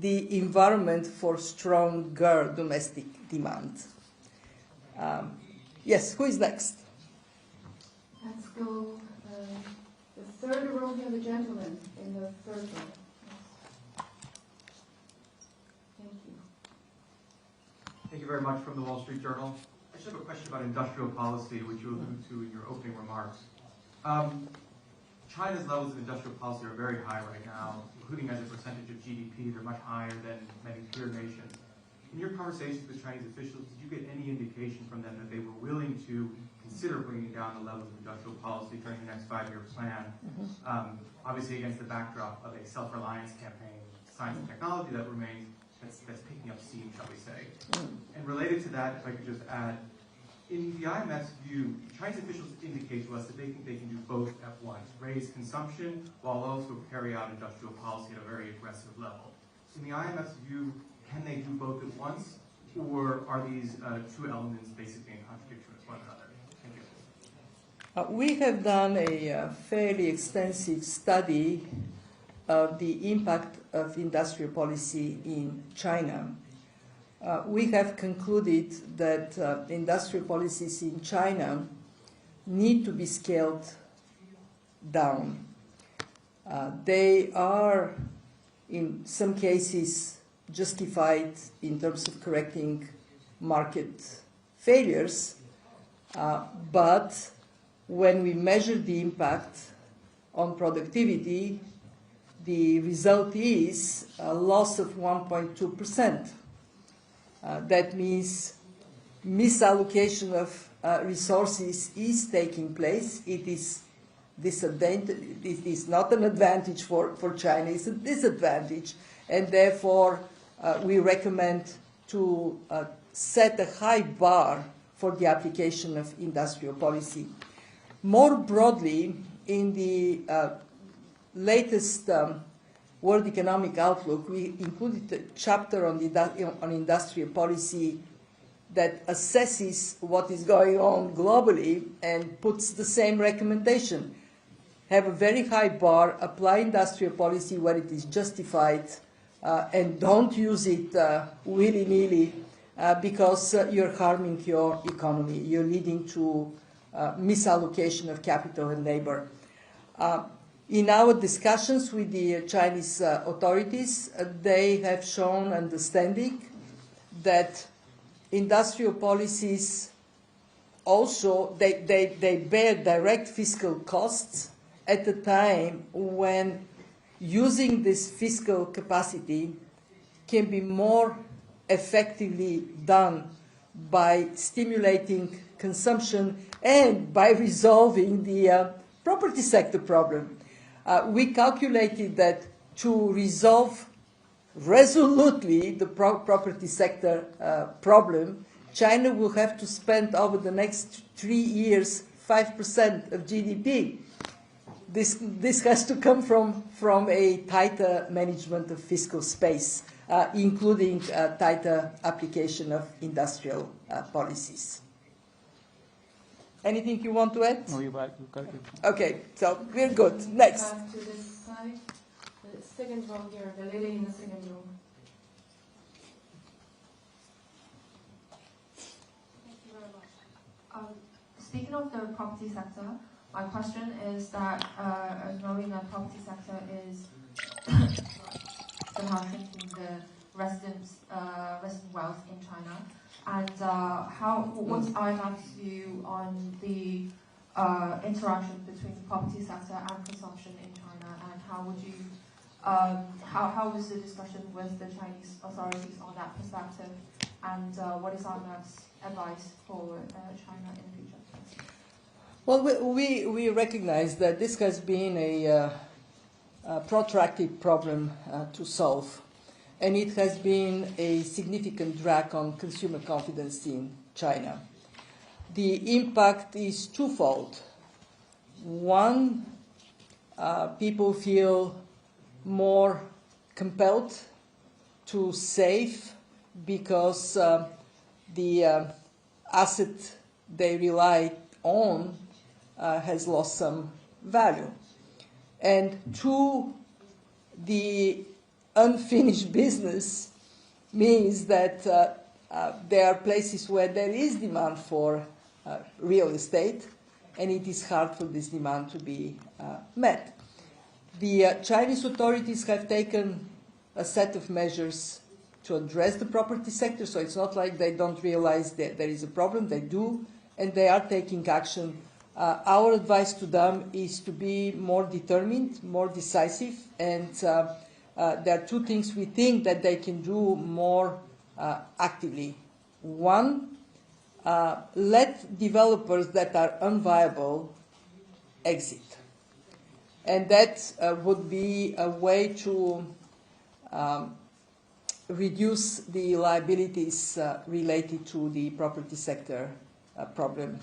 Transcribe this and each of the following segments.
the environment for stronger domestic demand. Yes, who is next? Let's go the third row here, the gentleman in the third row. Yes. Thank you. Thank you very much. From the Wall Street Journal. I just have a question about industrial policy, which you alluded to in your opening remarks. China's levels of industrial policy are very high right now, including as a percentage of GDP. They're much higher than many peer nations. In your conversations with Chinese officials, did you get any indication from them that they were willing to consider bringing down the levels of industrial policy during the next 5-year plan? Obviously against the backdrop of a self-reliance campaign, science and technology that remains, that's picking up steam, shall we say. And related to that, if I could just add, in the IMF's view, Chinese officials indicate to us that they think they can do both at once, raise consumption while also carry out industrial policy at a very aggressive level. In the IMF's view, can they do both at once, or are these two elements basically in contradiction with one another? Thank you. We have done a fairly extensive study of the impact of industrial policy in China. We have concluded that industrial policies in China need to be scaled down. They are, in some cases, justified in terms of correcting market failures, but when we measure the impact on productivity, the result is a loss of 1.2%. That means misallocation of resources is taking place. It is not an advantage for China, it's a disadvantage. And therefore, we recommend to set a high bar for the application of industrial policy. More broadly, in the latest World Economic Outlook, we included a chapter on industrial policy that assesses what is going on globally and puts the same recommendation. Have a very high bar, apply industrial policy where it is justified, and don't use it willy-nilly because you're harming your economy. You're leading to misallocation of capital and labor. In our discussions with the Chinese authorities, they have shown understanding that industrial policies also, they bear direct fiscal costs at a time when using this fiscal capacity can be more effectively done by stimulating consumption and by resolving the property sector problem. We calculated that to resolve resolutely the property sector problem, China will have to spend over the next 3 years 5% of GDP. This has to come from a tighter management of fiscal space, including tighter application of industrial policies. Anything you want to add? No, you got it. Okay, so we're good. Next. Back to this side, the second row here, the lady in the second row. Thank you very much. Speaking of the property sector, my question is that knowing that property sector is somehow shrinking the resident wealth in China, and what's IMF's view on the interaction between the property sector and consumption in China, and how was the discussion with the Chinese authorities on that perspective, and what is IMF's advice for China in the future? Well, we recognize that this has been a protracted problem to solve, and it has been a significant drag on consumer confidence in China. The impact is twofold. One, people feel more compelled to save because the asset they rely on has lost some value. And two, the unfinished business means that there are places where there is demand for real estate, and it is hard for this demand to be met. The Chinese authorities have taken a set of measures to address the property sector, so it's not like they don't realize that there is a problem. They do, and they are taking action. Our advice to them is to be more determined, more decisive, and there are two things we think that they can do more actively. One, let developers that are unviable exit. And that would be a way to reduce the liabilities related to the property sector problem.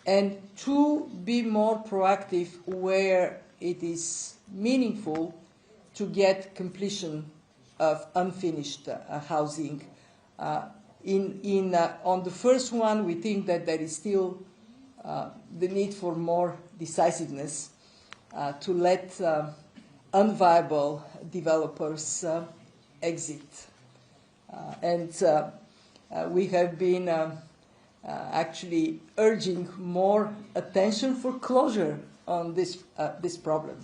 And two, be more proactive where it is meaningful to get completion of unfinished housing. On the first one, we think that there is still the need for more decisiveness to let unviable developers exit. We have been actually urging more attention for closure on this problem.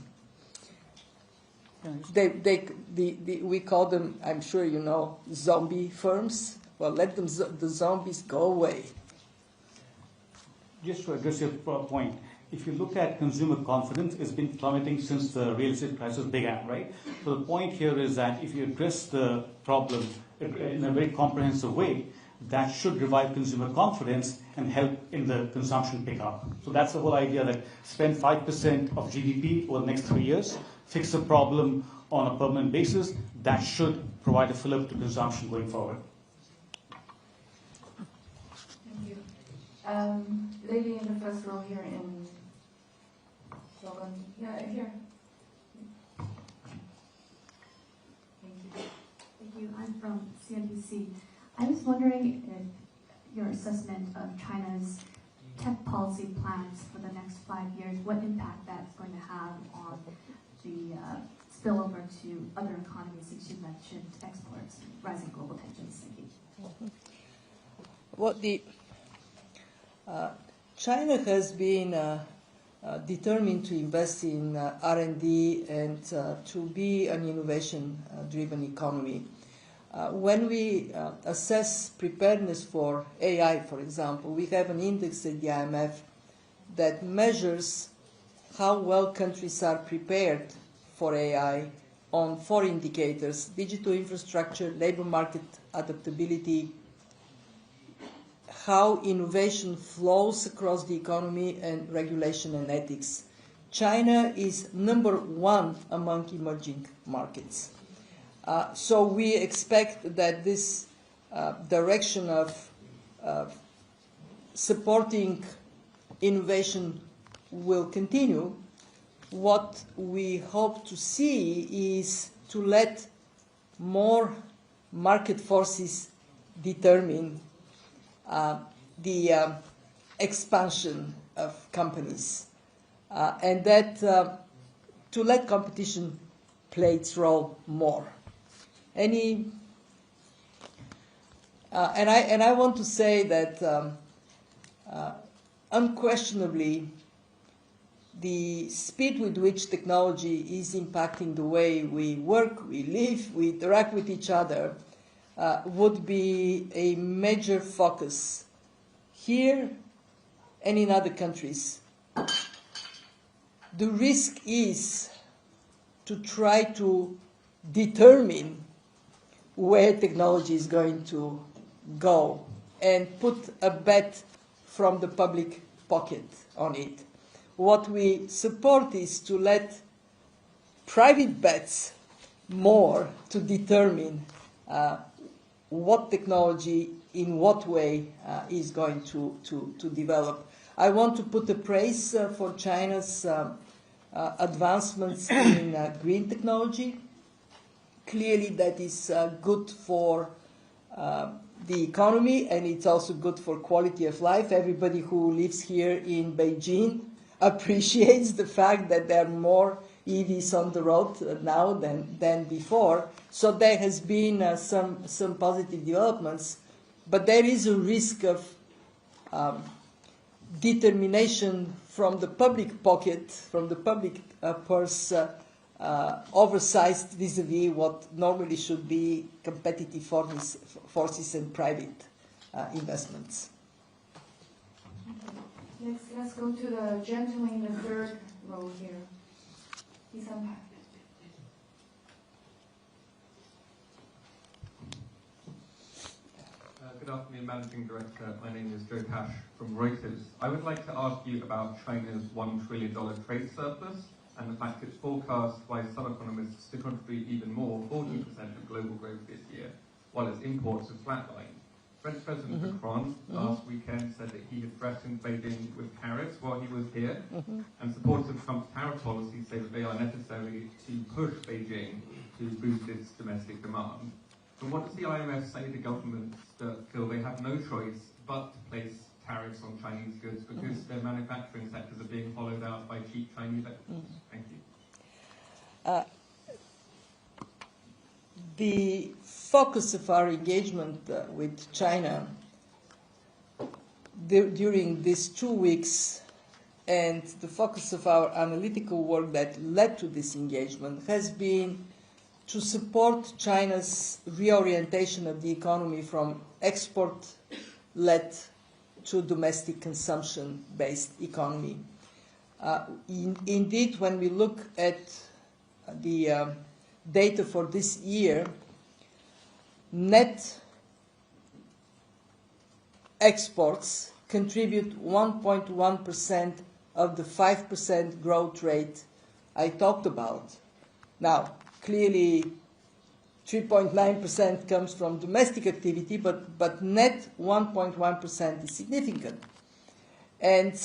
We call them, I'm sure you know, zombie firms. Well, let them, the zombies go away. Just to address your point, if you look at consumer confidence, it's been plummeting since the real estate crisis began, right? So the point here is that if you address the problem in a very comprehensive way, that should revive consumer confidence and help in the consumption pickup. So that's the whole idea, that spend 5% of GDP over the next 3 years, fix the problem on a permanent basis. That should provide a fillip to consumption going forward. Thank you. Lady in the first row here in Logan. Yeah, here. Thank you. Thank you. I'm from CNBC. I was wondering if your assessment of China's tech policy plans for the next 5 years, what impact that's going to have on the spillover to other economies, since you mentioned exports, rising global tensions. Thank you. Well, China has been determined to invest in R&D and to be an innovation-driven economy. When we assess preparedness for AI, for example, we have an index at the IMF that measures how well countries are prepared for AI on 4 indicators: digital infrastructure, labor market adaptability, how innovation flows across the economy, and regulation and ethics. China is #1 among emerging markets. So we expect that this direction of supporting innovation will continue. What we hope to see is to let more market forces determine the expansion of companies, and that to let competition play its role more. And I want to say that unquestionably, the speed with which technology is impacting the way we work, we live, we interact with each other would be a major focus here and in other countries. The risk is to try to determine where technology is going to go and put a bet from the public pocket on it. What we support is to let private bets more to determine what technology, in what way, is going to develop. I want to put a praise for China's advancements in green technology. Clearly that is good for the economy, and it's also good for quality of life. Everybody who lives here in Beijing appreciates the fact that there are more EVs on the road now than before. So there has been some positive developments, but there is a risk of determination from the public pocket, from the public purse, oversized vis-à-vis what normally should be competitive forces and private investments. Let's go to the gentleman in the third row here. Please unpack. Good afternoon, Managing Director. My name is Joe Cash from Reuters. I would like to ask you about China's $1 trillion trade surplus and the fact it's forecast by some economists to contribute even more, 40% of global growth this year, while its imports have flatlined. French President Macron last weekend said that he had threatened Beijing with tariffs while he was here, and supporters of Trump's tariff policy say that they are necessary to push Beijing to boost its domestic demand. And what does the IMF say to governments that feel they have no choice but to place tariffs on Chinese goods because their manufacturing sectors are being hollowed out by cheap Chinese exports? Thank you. The focus of our engagement with China during these 2 weeks and the focus of our analytical work that led to this engagement has been to support China's reorientation of the economy from export-led to domestic consumption-based economy. Indeed, when we look at the data for this year, net exports contribute 1.1% of the 5% growth rate I talked about. Now, clearly, 3.9% comes from domestic activity, but net 1.1% is significant. And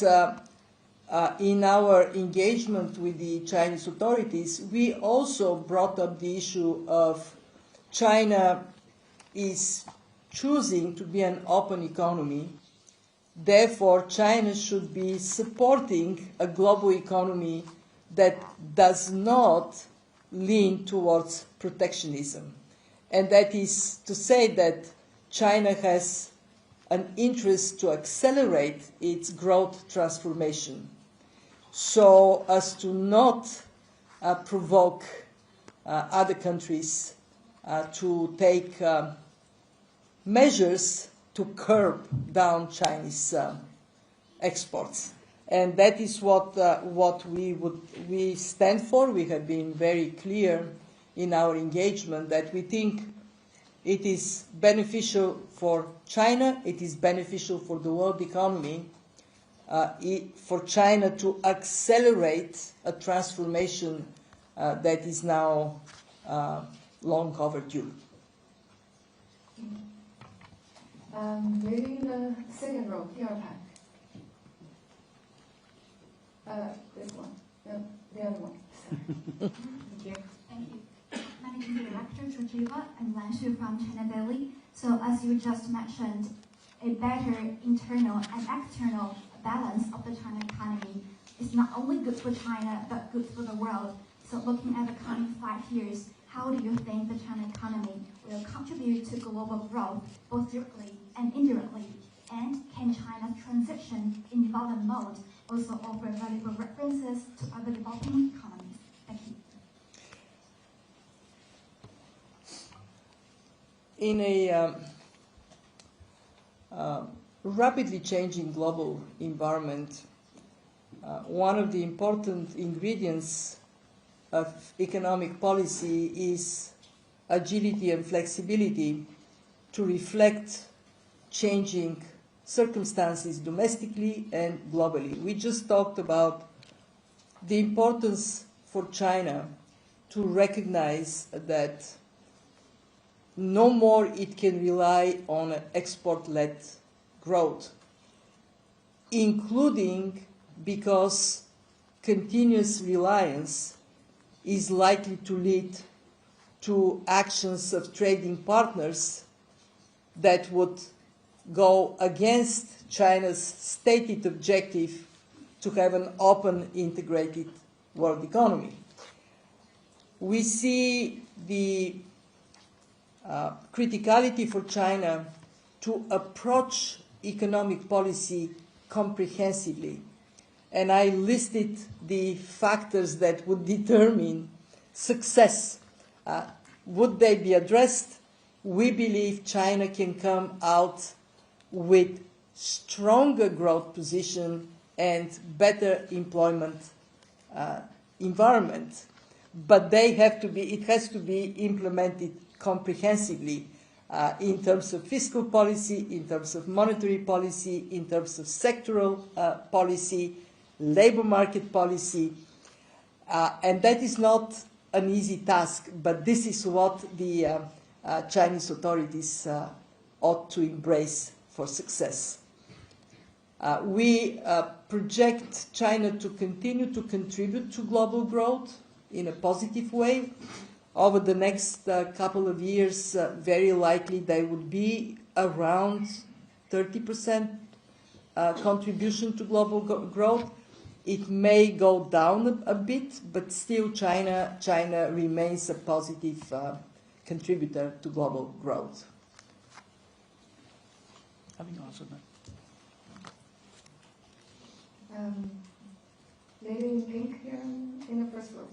in our engagement with the Chinese authorities, we also brought up the issue of China is choosing to be an open economy. Therefore, China should be supporting a global economy that does not lean towards protectionism. And that is to say that China has an interest to accelerate its growth transformation so as to not provoke other countries to take measures to curb down Chinese exports. And that is what we stand for. We have been very clear in our engagement that we think it is beneficial for China, it is beneficial for the world economy, for China to accelerate a transformation that is now long overdue. Maybe in the second row, here, this one, the other one. Thank you. Thank you. Managing Director Georgieva and Lan Shu from China Daily. So as you just mentioned, a better internal and external balance of the China economy is not only good for China, but good for the world. So looking at the coming 5 years, how do you think the China economy will contribute to global growth, both directly and indirectly? And can China's transition in development mode also offer valuable references to other developing economies? Thank you. In a rapidly changing global environment, one of the important ingredients of economic policy is agility and flexibility to reflect changing circumstances domestically and globally. We just talked about the importance for China to recognize that no more it can rely on export-led growth, including because continuous reliance is likely to lead to actions of trading partners that would go against China's stated objective to have an open, integrated world economy. we see the criticality for China to approach economic policy comprehensively. And I listed the factors that would determine success. Would they be addressed? We believe China can come out with stronger growth position and better employment environment. But it has to be implemented comprehensively in terms of fiscal policy, in terms of monetary policy, in terms of sectoral policy, labor market policy. And that is not an easy task, but this is what the Chinese authorities ought to embrace for success. We project China to continue to contribute to global growth in a positive way. Over the next couple of years, very likely they would be around 30% contribution to global growth. It may go down a bit, but still China remains a positive contributor to global growth. Having answered that. Lady in pink here in the first row.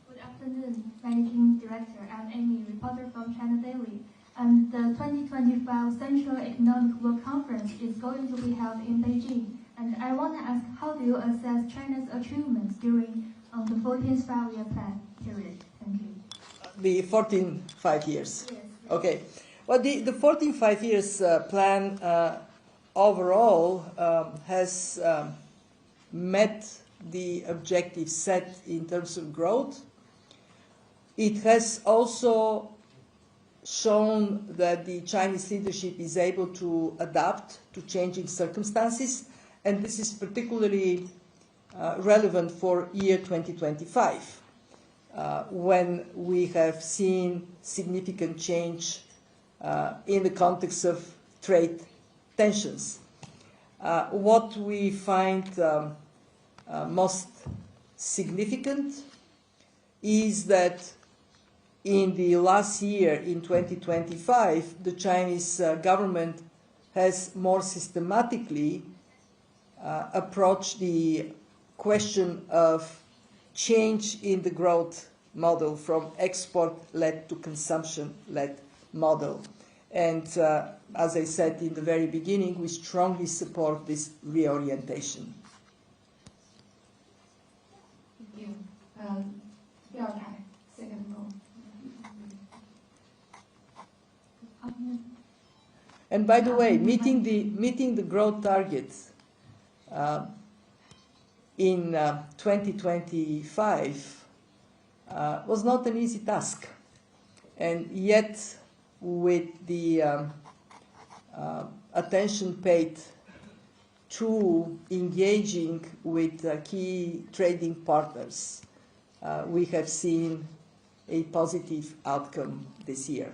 Good afternoon, Managing Director. I'm Amy, reporter from China Daily. And the 2025 Central Economic World Conference is going to be held in Beijing. And I want to ask, how do you assess China's achievements during the 14th five-year plan period? Thank you. The 14 5 years. Yes. Okay. Well, the 14 5 years plan overall has met the objectives set in terms of growth. It has also shown that the Chinese leadership is able to adapt to changing circumstances, and this is particularly relevant for year 2025, when we have seen significant change in the context of trade tensions. What we find most significant is that in the last year, in 2025, the Chinese government has more systematically approached the question of change in the growth model from export-led to consumption-led model. And as I said in the very beginning, we strongly support this reorientation. Thank you. Second row. And by the way, meeting the growth targets in 2025 was not an easy task, and yet with the attention paid to engaging with key trading partners, we have seen a positive outcome this year.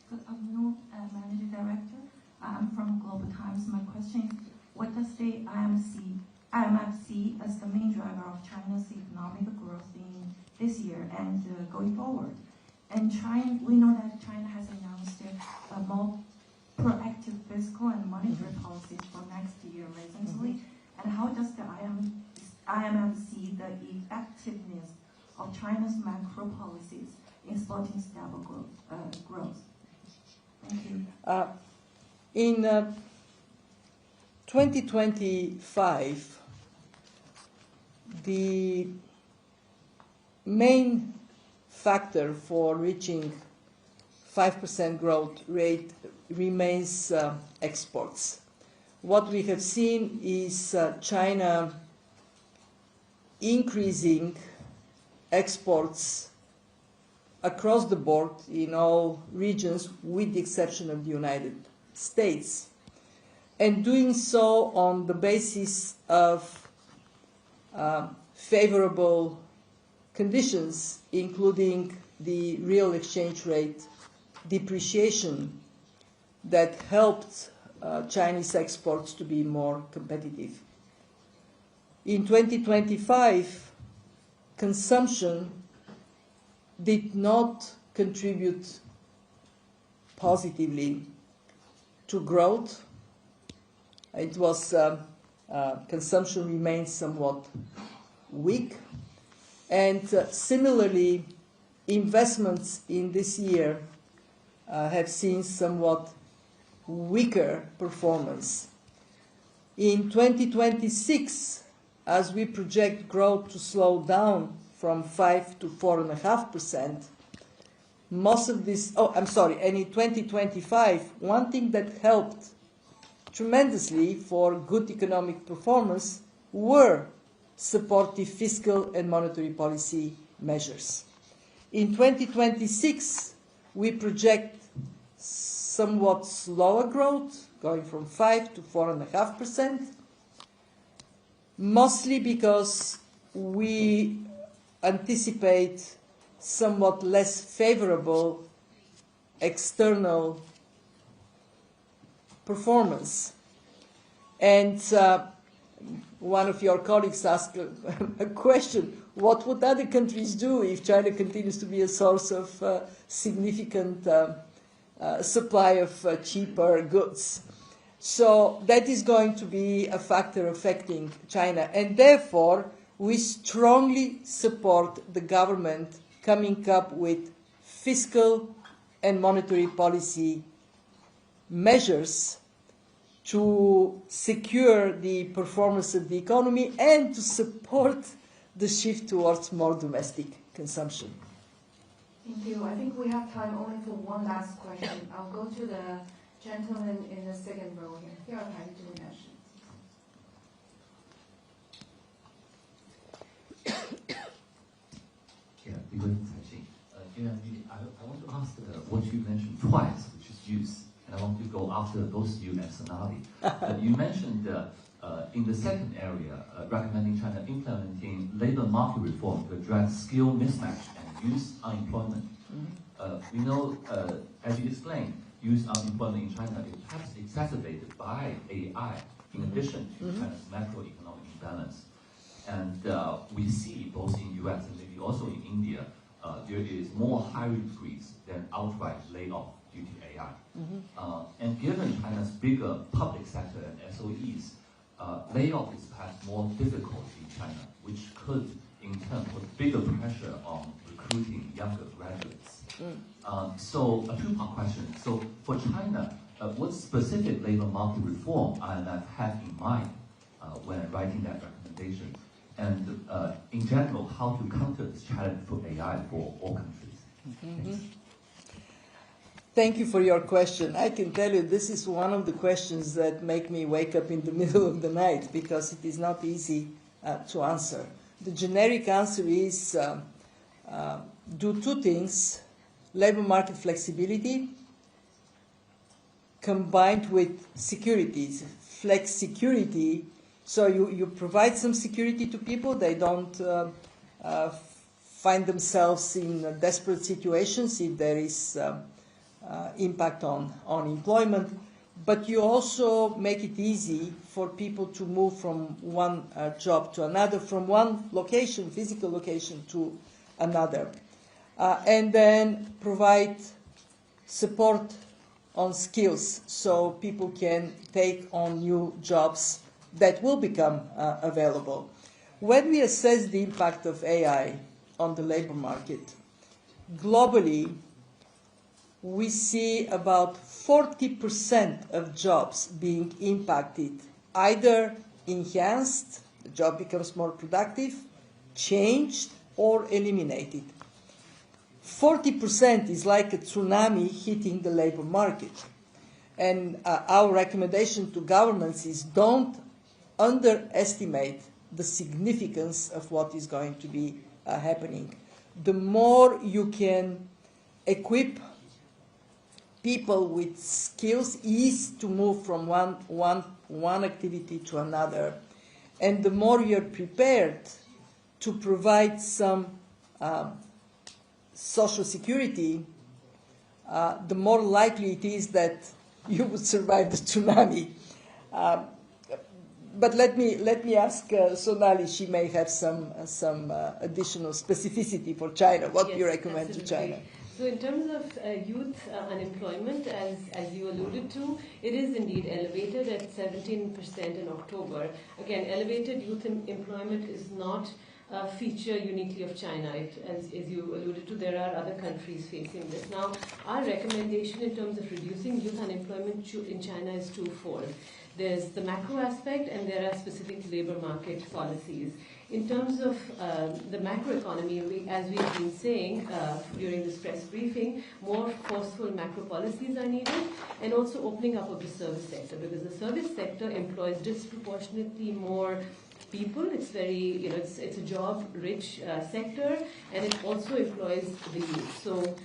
Good afternoon, Managing Director. I'm from Global Times. My question is, what does the IMF see as the main driver of China's economic growth in this year and going forward? And we know that China has announced a more proactive fiscal and monetary policies for next year recently. And how does the IMF see the effectiveness of China's macro policies in supporting stable growth? Thank you. In 2025, the main factor for reaching 5% growth rate remains exports. What we have seen is China increasing exports across the board in all regions, with the exception of the United States, and doing so on the basis of favorable conditions, including the real exchange rate depreciation that helped Chinese exports to be more competitive. In 2025, consumption did not contribute positively to growth. It was consumption remained somewhat weak, and similarly, investments in this year have seen somewhat weaker performance. In 2026, as we project growth to slow down from 5 to 4.5%, most of this, and in 2025, one thing that helped tremendously for good economic performance were supportive fiscal and monetary policy measures. In 2026, we project somewhat slower growth, going from 5 to 4.5%, mostly because we anticipate somewhat less favorable external performance. And one of your colleagues asked a question: what would other countries do if China continues to be a source of significant supply of cheaper goods? So that is going to be a factor affecting China, and therefore we strongly support the government coming up with fiscal and monetary policy measures to secure the performance of the economy and to support the shift towards more domestic consumption. Thank you. I think we have time only for one last question. I'll go to the gentleman in the second row here. Here are Heidi to the national. I want to ask what you mentioned twice, which is use, and I want to go after both you and Sonali. You mentioned in the second area, recommending China implementing labor market reform to address skill mismatch and youth unemployment. We know, as you explained, youth unemployment in China is perhaps exacerbated by AI, in addition to China's macroeconomic imbalance. And we see both in US and maybe also in India, there is more hiring freeze than outright layoff due to AI. And given China's bigger public sector and SOEs, layoff is perhaps more difficult in China, which could in turn put bigger pressure on recruiting younger graduates. So a two-part question. So for China, what specific labor market reform IMF had in mind when writing that recommendation? And in general, how to counter this challenge for AI for all countries? Thank you for your question. I can tell you this is one of the questions that make me wake up in the middle of the night because it is not easy to answer. The generic answer is do two things: labor market flexibility combined with securities. Flex security, so you provide some security to people. They don't find themselves in desperate situations if there is impact on employment, but you also make it easy for people to move from one job to another, from one location, physical location, to another. And then provide support on skills so people can take on new jobs that will become available. When we assess the impact of AI on the labor market, globally, we see about 40% of jobs being impacted, either enhanced, the job becomes more productive, changed, or eliminated. 40% is like a tsunami hitting the labor market. And our recommendation to governments is don't underestimate the significance of what is going to be happening. The more you can equip people with skills, ease to move from one activity to another, and the more you're prepared to provide some social security, the more likely it is that you would survive the tsunami. but let me ask Sonali. She may have some additional specificity for China. What do you recommend to China? So in terms of youth unemployment, as you alluded to, it is indeed elevated at 17% in October. Again, elevated youth employment is not a feature uniquely of China. As you alluded to, there are other countries facing this. Now, our recommendation in terms of reducing youth unemployment in China is twofold. There's the macro aspect and there are specific labor market policies. In terms of the macroeconomy, as we've been saying during this press briefing, more forceful macro policies are needed, and also opening up of the service sector, because the service sector employs disproportionately more people. It's very, it's a job-rich sector, and it also employs the youth. So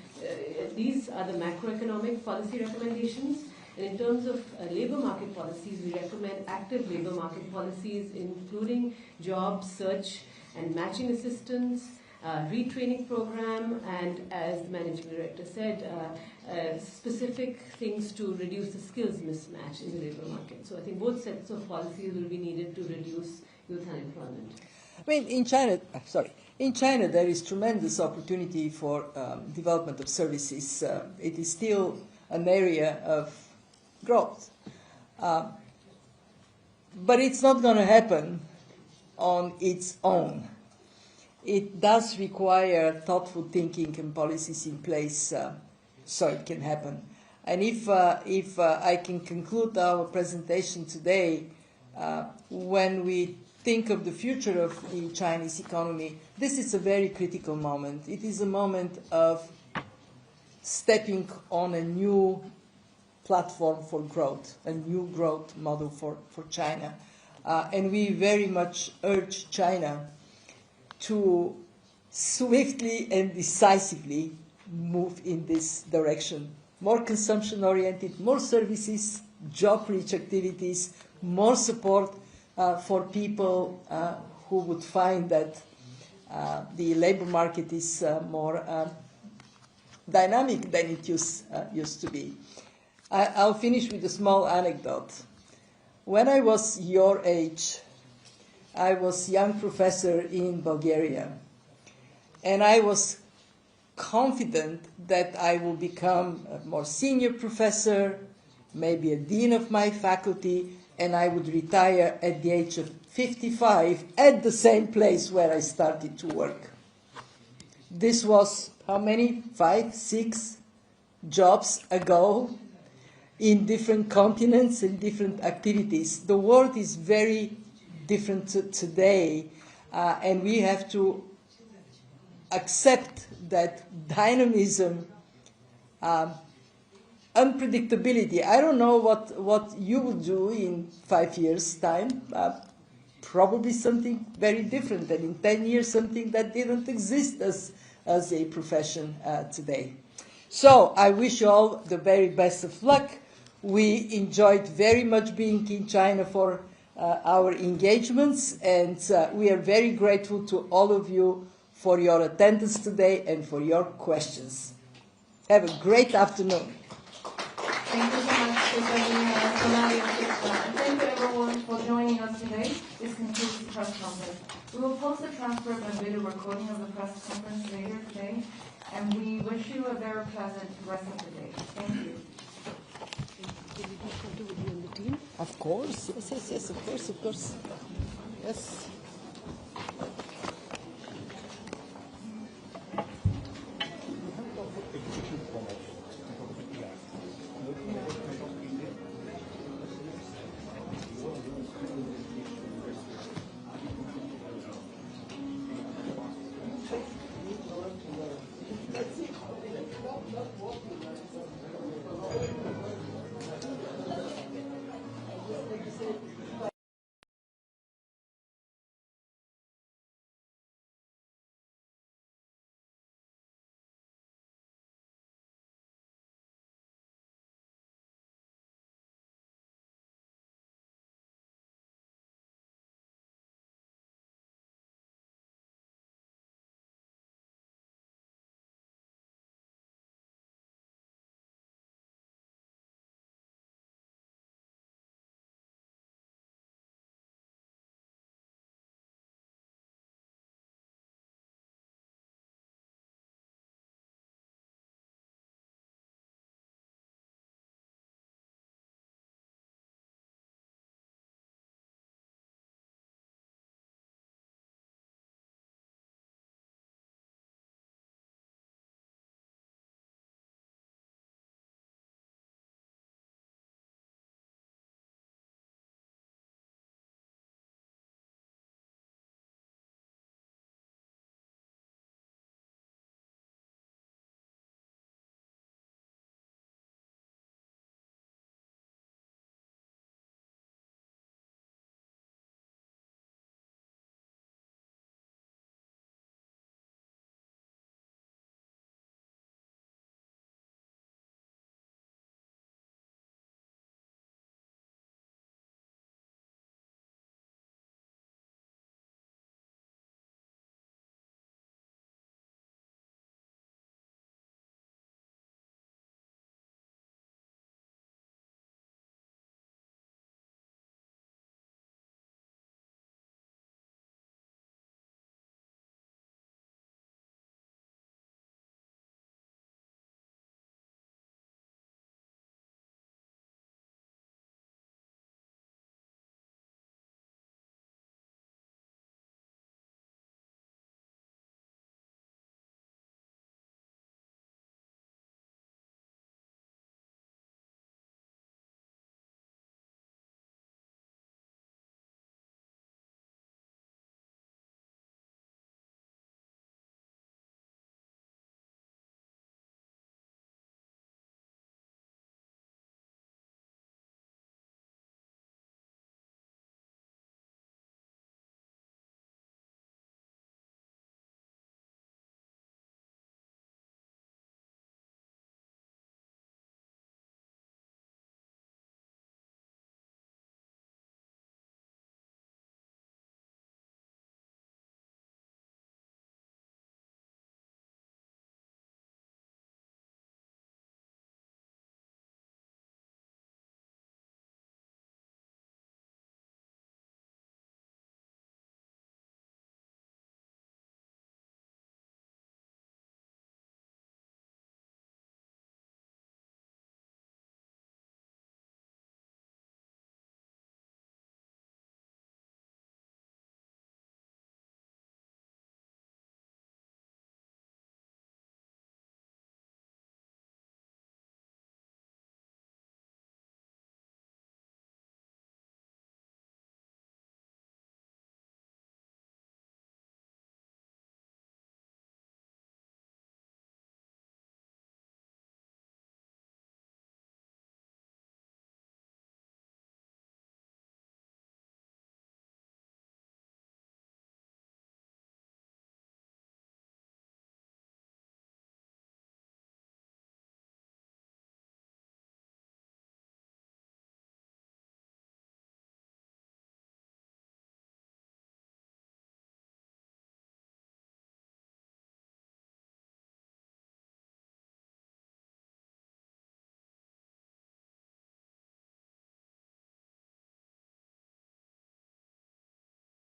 these are the macroeconomic policy recommendations. And in terms of labor market policies, we recommend active labor market policies, including job search and matching assistance, retraining program, and as the managing director said, specific things to reduce the skills mismatch in the labor market. So I think both sets of policies will be needed to reduce youth unemployment. I mean, in China there is tremendous opportunity for development of services. It is still an area of growth. But it's not going to happen on its own. It does require thoughtful thinking and policies in place so it can happen. And if I can conclude our presentation today, when we think of the future of the Chinese economy, this is a very critical moment. It is a moment of stepping on a new platform for growth, a new growth model for China. And we very much urge China to swiftly and decisively move in this direction. More consumption-oriented, more services, job-rich activities, more support for people who would find that the labor market is more dynamic than it used to be. I'll finish with a small anecdote. When I was your age, I was a young professor in Bulgaria, and I was confident that I will become a more senior professor, maybe a dean of my faculty, and I would retire at the age of 55 at the same place where I started to work. This was how many? 5, 6 jobs ago, in different continents and different activities. The world is very different today, and we have to accept that dynamism, unpredictability. I don't know what you will do in 5 years' time. Probably something very different, and in 10 years something that didn't exist as a profession today. So I wish you all the very best of luck. We enjoyed very much being in China for our engagements, and we are very grateful to all of you for your attendance today and for your questions. Have a great afternoon. Thank you so much, Kristalina, Sonali, and thank you everyone for joining us today. This concludes the press conference. We will post a transcript and video recording of the press conference later today, and we wish you a very pleasant rest of the day. Thank you. Of course, yes, of course. Yes. That's it.